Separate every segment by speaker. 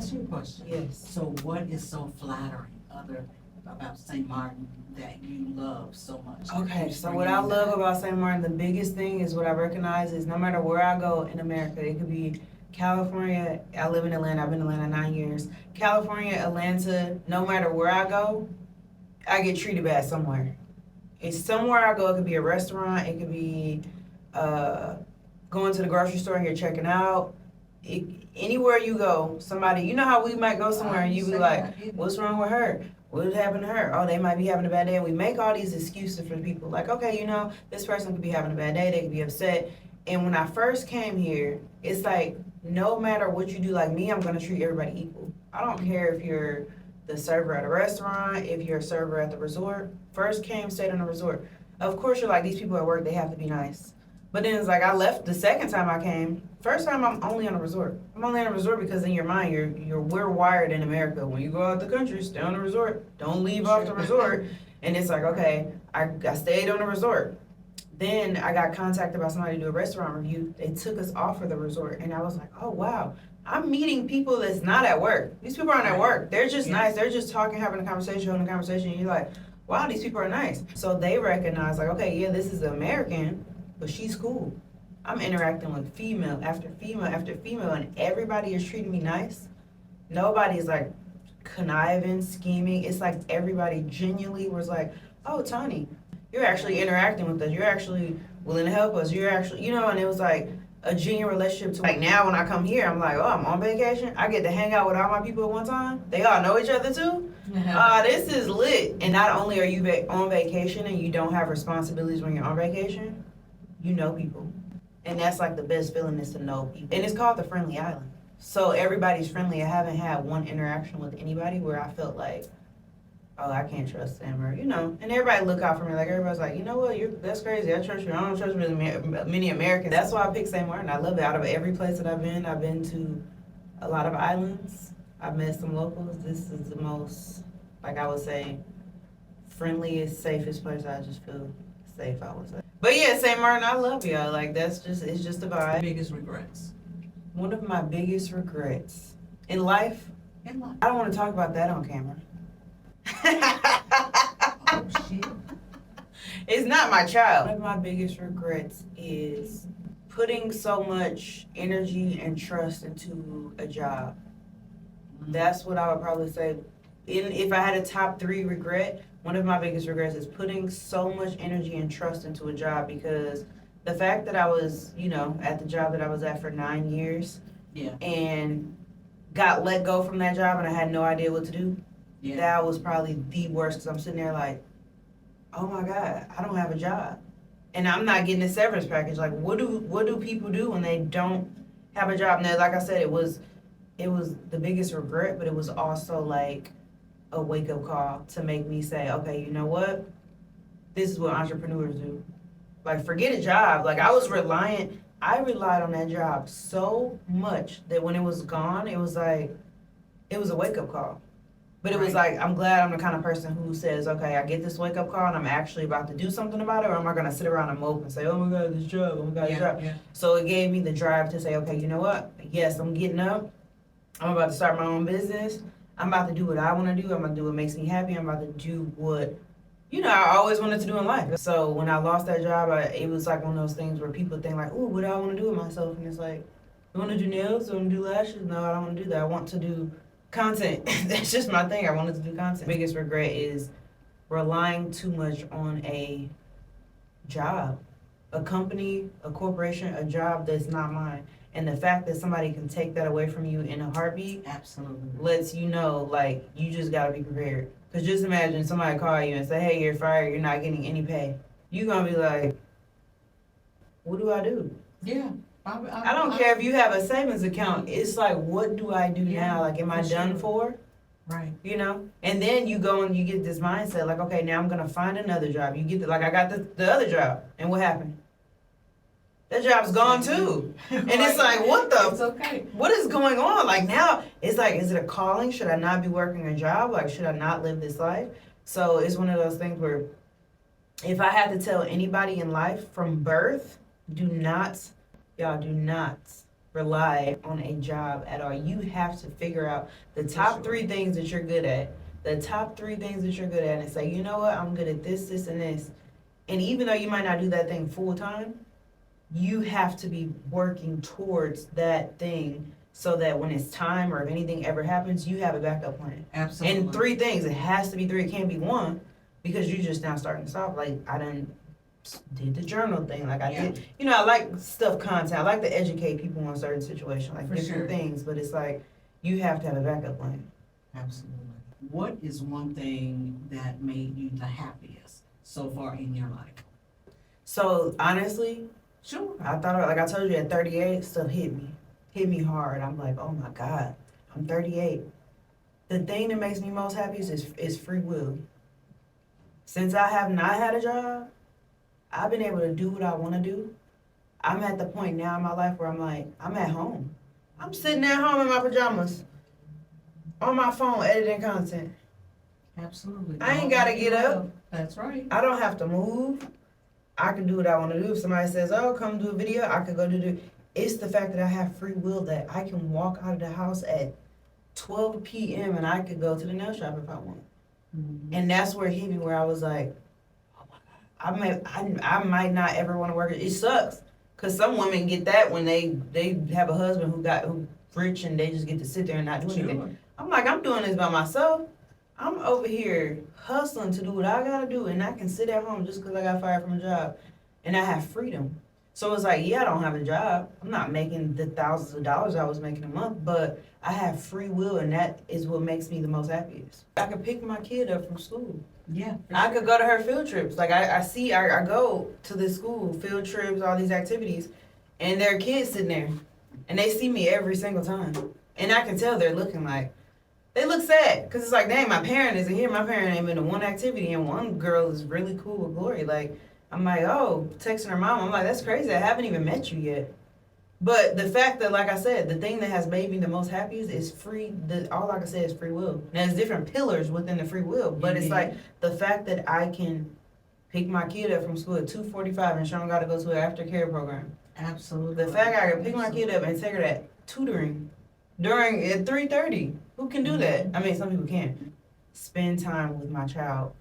Speaker 1: That's your question.
Speaker 2: Yes.
Speaker 1: So what is so flattering about St. Martin that you love so much?
Speaker 2: Okay, so what I love about St. Martin, the biggest thing is what I recognize is no matter where I go in America, it could be California, I live in Atlanta, I've been in Atlanta 9 years. California, Atlanta, no matter where I go, I get treated bad somewhere. It's somewhere I go, it could be a restaurant, it could be going to the grocery store and you're checking out. Anywhere you go, somebody, you know how we might go somewhere and you be like, what's wrong with her? What happened to her? Oh, they might be having a bad day. And we make all these excuses for people. Like, okay, you know, this person could be having a bad day. They could be upset. And when I first came here, it's like, no matter what you do, like me, I'm going to treat everybody equal. I don't care if you're the server at a restaurant, if you're a server at the resort. First came, stayed on the resort. Of course, you're like, these people at work, they have to be nice. But then it's like, I left the second time I came. First time, I'm only on a resort. I'm only on a resort because in your mind, we're wired in America. When you go out the country, stay on the resort. Don't leave off the resort. And it's like, okay, I stayed on the resort. Then I got contacted by somebody to do a restaurant review. They took us off of the resort. And I was like, oh, wow. I'm meeting people that's not at work. These people aren't at work. They're just nice. They're just talking, having a conversation, holding a conversation. And you're like, wow, these people are nice. So they recognize, like, okay, yeah, this is an American, but she's cool. I'm interacting with female after female after female, and everybody is treating me nice. Nobody's like conniving, scheming. It's like everybody genuinely was like, oh, Tany, you're actually interacting with us. You're actually willing to help us. You're actually, you know, and it was like a genuine relationship to like now when I come here, I'm like, oh, I'm on vacation. I get to hang out with all my people at one time. They all know each other too. This is lit. And not only are you on vacation and you don't have responsibilities when you're on vacation, you know people. And that's like the best feeling is to know people. And it's called the Friendly Island. So everybody's friendly. I haven't had one interaction with anybody where I felt like, oh, I can't trust them, or, you know. And everybody look out for me. Like, everybody's like, you know what, that's crazy. I trust you. I don't trust many Americans. That's why I picked St. Martin. I love it. Out of every place that I've been to a lot of islands. I've met some locals. This is the most, like I would say, friendliest, safest place. I just feel safe, I would say. But yeah, St. Martin, I love y'all. Like, it's just a vibe.
Speaker 1: Biggest regrets?
Speaker 2: One of my biggest regrets in life? I don't want to talk about that on camera.
Speaker 1: Oh, shit.
Speaker 2: It's not my child. One of my biggest regrets is putting so much energy and trust into a job. That's what I would probably say. If I had a top 3 regret, one of my biggest regrets is putting so much energy and trust into a job, because the fact that I was, you know, at the job that I was at for 9 years and got let go from that job and I had no idea what to do, that was probably the worst, because I'm sitting there like, oh my God, I don't have a job. And I'm not getting a severance package. Like, what do people do when they don't have a job? Now, like I said, it was the biggest regret, but it was also like a wake-up call to make me say, okay, you know what? This is what entrepreneurs do. Like, forget a job. Like, I relied on that job so much that when it was gone, it was like, it was a wake-up call. But it was like, I'm glad I'm the kind of person who says, okay, I get this wake-up call and I'm actually about to do something about it, or am I going to sit around and mope and say, oh my God, this job, oh my God, this job. Yeah. So it gave me the drive to say, okay, you know what? Yes, I'm getting up. I'm about to start my own business. I'm about to do what I want to do. I'm going to do what makes me happy. I'm about to do what, you know, I always wanted to do in life. So when I lost that job, it was like one of those things where people think like, ooh, what do I want to do with myself? And it's like, you want to do nails? You want to do lashes? No, I don't want to do that. I want to do content. That's just my thing. I wanted to do content. Biggest regret is relying too much on a job, a company, a corporation, a job that's not mine. And the fact that somebody can take that away from you in a heartbeat
Speaker 1: absolutely
Speaker 2: lets you know, like, you just got to be prepared. Because just imagine somebody call you and say, hey, you're fired, you're not getting any pay. You're going to be like, what do I do?
Speaker 1: Yeah.
Speaker 2: I don't care if you have a savings account. It's like, what do I do now? Like, am I done for?
Speaker 1: Right.
Speaker 2: You know? And then you go and you get this mindset, like, okay, now I'm going to find another job. You get like, I got the other job. And what happened? That job's gone too. And it's like,
Speaker 1: It's okay.
Speaker 2: What is going on? Like, now, it's like, is it a calling? Should I not be working a job? Like, should I not live this life? So it's one of those things where if I had to tell anybody in life from birth, do not rely on a job at all. You have to figure out the top 3 things that you're good at. The top 3 things that you're good at, and say, you know what, I'm good at this, this, and this. And even though you might not do that thing full time, you have to be working towards that thing so that when it's time or if anything ever happens, you have a backup plan.
Speaker 1: Absolutely.
Speaker 2: And 3 things, it has to be 3, it can't be 1, because you just now starting to stop. Like, I done did the journal thing, like I did, you know, I like stuff content, I like to educate people on certain situations, like
Speaker 1: For
Speaker 2: different
Speaker 1: sure.
Speaker 2: things, but it's like, you have to have a backup plan.
Speaker 1: Absolutely. What is one thing that made you the happiest so far in your life?
Speaker 2: So, honestly,
Speaker 1: Sure.
Speaker 2: I thought, like I told you, at 38, stuff hit me hard. I'm like, oh my God, I'm 38. The thing that makes me most happiest is free will. Since I have not had a job, I've been able to do what I want to do. I'm at the point now in my life where I'm like, I'm at home. I'm sitting at home in my pajamas, on my phone, editing content.
Speaker 1: Absolutely.
Speaker 2: I ain't gotta get up.
Speaker 1: That's right.
Speaker 2: I don't have to move. I can do what I want to do. If somebody says, oh, come do a video, I could go do it. It's the fact that I have free will, that I can walk out of the house at 12 p.m. and I could go to the nail shop if I want.
Speaker 1: Mm-hmm.
Speaker 2: And that's where it hit me, where I was like, oh my God, I might not ever want to work. It sucks, because some women get that when they have a husband who rich and they just get to sit there and not do anything.
Speaker 1: Sure.
Speaker 2: I'm like, I'm doing this by myself. I'm over here hustling to do what I gotta do, and I can sit at home just because I got fired from a job, and I have freedom. So it's like, yeah, I don't have a job. I'm not making the thousands of dollars I was making a month, but I have free will, and that is what makes me the most happiest. I could pick my kid up from school.
Speaker 1: Yeah.
Speaker 2: I could go to her field trips. Like, I go to this school, field trips, all these activities, and there are kids sitting there, and they see me every single time. And I can tell they're looking like, they look sad, because it's like, dang, my parent isn't here. My parent ain't been to one activity, and one girl is really cool with Glory. Like, I'm like, oh, texting her mom. I'm like, that's crazy. I haven't even met you yet. But the fact that, like I said, the thing that has made me the most happiest is all I can say is free will. Now, there's different pillars within the free will, but it's like the fact that I can pick my kid up from school at 2:45 and show them got to go to an aftercare program.
Speaker 1: Absolutely.
Speaker 2: The fact I can pick my kid up and take her to tutoring at 3:30. Who can do that? I mean, some people can. Spend time with my child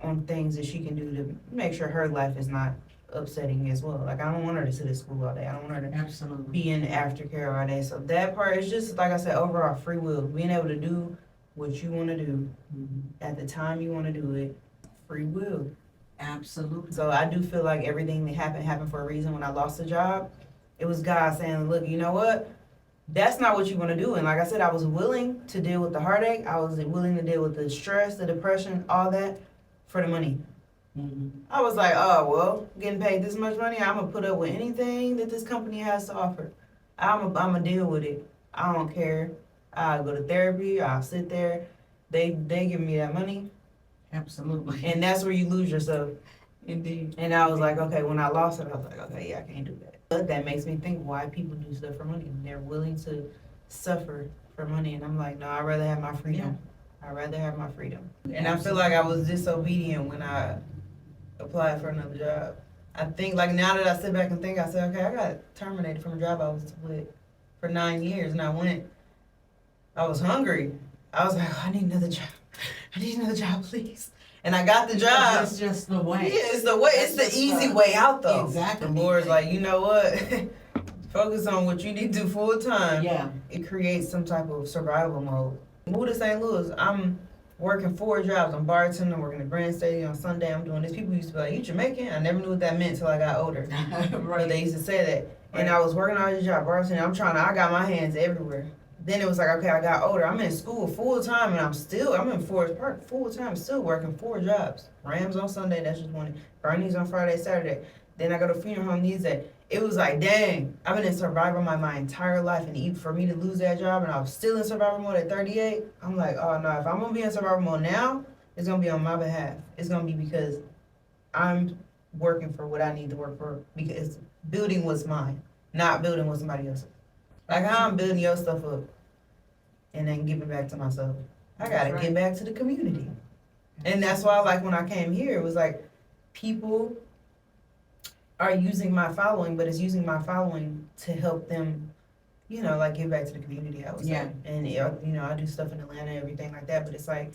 Speaker 2: on things that she can do to make sure her life is not upsetting as well. Like, I don't want her to sit at school all day. I don't want her to
Speaker 1: Absolutely.
Speaker 2: be in aftercare all day. So that part is just, like I said, overall free will. Being able to do what you want to do at the time you want to do it. Free will.
Speaker 1: Absolutely.
Speaker 2: So I do feel like everything that happened for a reason. When I lost a job, it was God saying, look, you know what? That's not what you want to do. And like I said, I was willing to deal with the heartache. I was willing to deal with the stress, the depression, all that for the money.
Speaker 1: Mm-hmm.
Speaker 2: I was like, oh, well, getting paid this much money, I'm going to put up with anything that this company has to offer. I'm going to deal with it. I don't care. I'll go to therapy. I'll sit there. They give me that money.
Speaker 1: Absolutely.
Speaker 2: And that's where you lose yourself.
Speaker 1: Indeed.
Speaker 2: And I was like, okay, when I lost it, I was like, okay, yeah, I can't do that. But that makes me think why people do stuff for money. They're willing to suffer for money. And I'm like, no, I'd rather have my freedom. I'd rather have my freedom. And I feel like I was disobedient when I applied for another job. I think, like, now that I sit back and think, I said, okay, I got terminated from a job I was with for 9 years. And I was hungry. I was like, oh, I need another job. I need another job, please. And I got the job.
Speaker 1: It's just the way.
Speaker 2: Yeah, it's the way. It's the easy way out, though.
Speaker 1: Exactly.
Speaker 2: The Lord's like, you know what? Focus on what you need to do full time.
Speaker 1: Yeah.
Speaker 2: It creates some type of survival mode. Moved to St. Louis. I'm working 4 jobs. I'm bartending. I'm working at Grand Stadium on Sunday. I'm doing this. People used to be like, you Jamaican? I never knew what that meant until I got older. But
Speaker 1: Right.
Speaker 2: they used to say that. And
Speaker 1: Right.
Speaker 2: I was working all these jobs, bartending. I got my hands everywhere. Then it was like, okay, I got older. I'm in school full time, and I'm in Forest Park full time, still working 4 jobs. Rams on Sunday, that's just one. Bernie's on Friday, Saturday. Then I go to funeral home these days. It was like, dang, I've been in survival mode my entire life, and even for me to lose that job, and I was still in survival mode at 38, I'm like, oh no, if I'm gonna be in survival mode now, it's gonna be on my behalf. It's gonna be because I'm working for what I need to work for, because building what's mine, not building what somebody else's. Like how I'm building your stuff up and then giving back to myself. I gotta
Speaker 1: That's right.
Speaker 2: give back to the community. And that's why, like, when I came here, it was like, people are using my following, but it's using my following to help them you know, like give back to the community, I would say.
Speaker 1: Yeah.
Speaker 2: And, you know, I do stuff in Atlanta, everything like that, but it's like,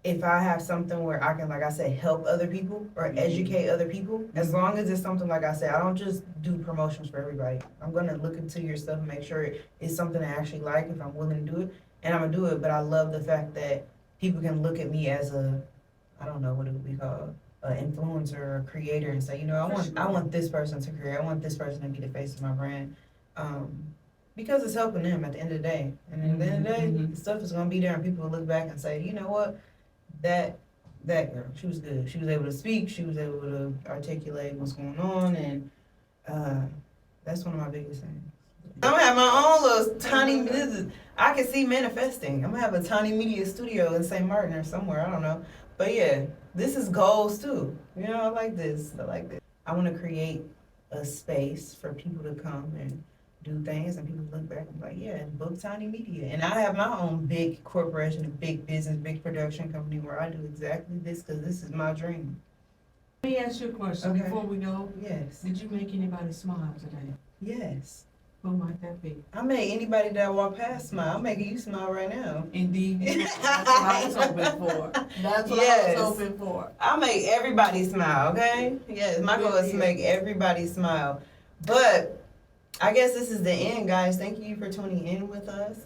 Speaker 2: if I have something where I can, like I said, help other people or educate other people, as long as it's something, like I said, I don't just do promotions for everybody. I'm gonna look into your stuff and make sure it's something I actually like, if I'm willing to do it, and I'm gonna do it, but I love the fact that people can look at me as a, I don't know what it would be called, an influencer or a creator, and say, you know, I want this person to create, I want this person to be the face of my brand. Because it's helping them at the end of the day. And at the end of the day, the stuff is gonna be there and people will look back and say, you know what? That girl, she was good. She was able to speak, she was able to articulate what's going on, and that's one of my biggest things. I'm gonna have my own little tiny business. I can see manifesting. I'm gonna have a tiny media studio in Saint-Martin or somewhere, I don't know. But yeah, this is goals too. You know, I like this. I wanna create a space for people to come and do things, and people look back and be like, yeah, book Tany Media. And I have my own big corporation, a big business, big production company where I do exactly this, because this is my dream.
Speaker 1: Let me ask you a question
Speaker 2: Okay.
Speaker 1: before we go.
Speaker 2: Yes.
Speaker 1: Did you make anybody smile today?
Speaker 2: Yes.
Speaker 1: Who might that be?
Speaker 2: I made anybody that I walk past smile. I'm making you smile right now.
Speaker 1: Indeed, you did. That's what I was hoping for. That's what
Speaker 2: Yes.
Speaker 1: I was hoping for.
Speaker 2: I'll make everybody smile, okay? Yes, my goal is to make everybody smile. But I guess this is the end, guys. Thank you for tuning in with us.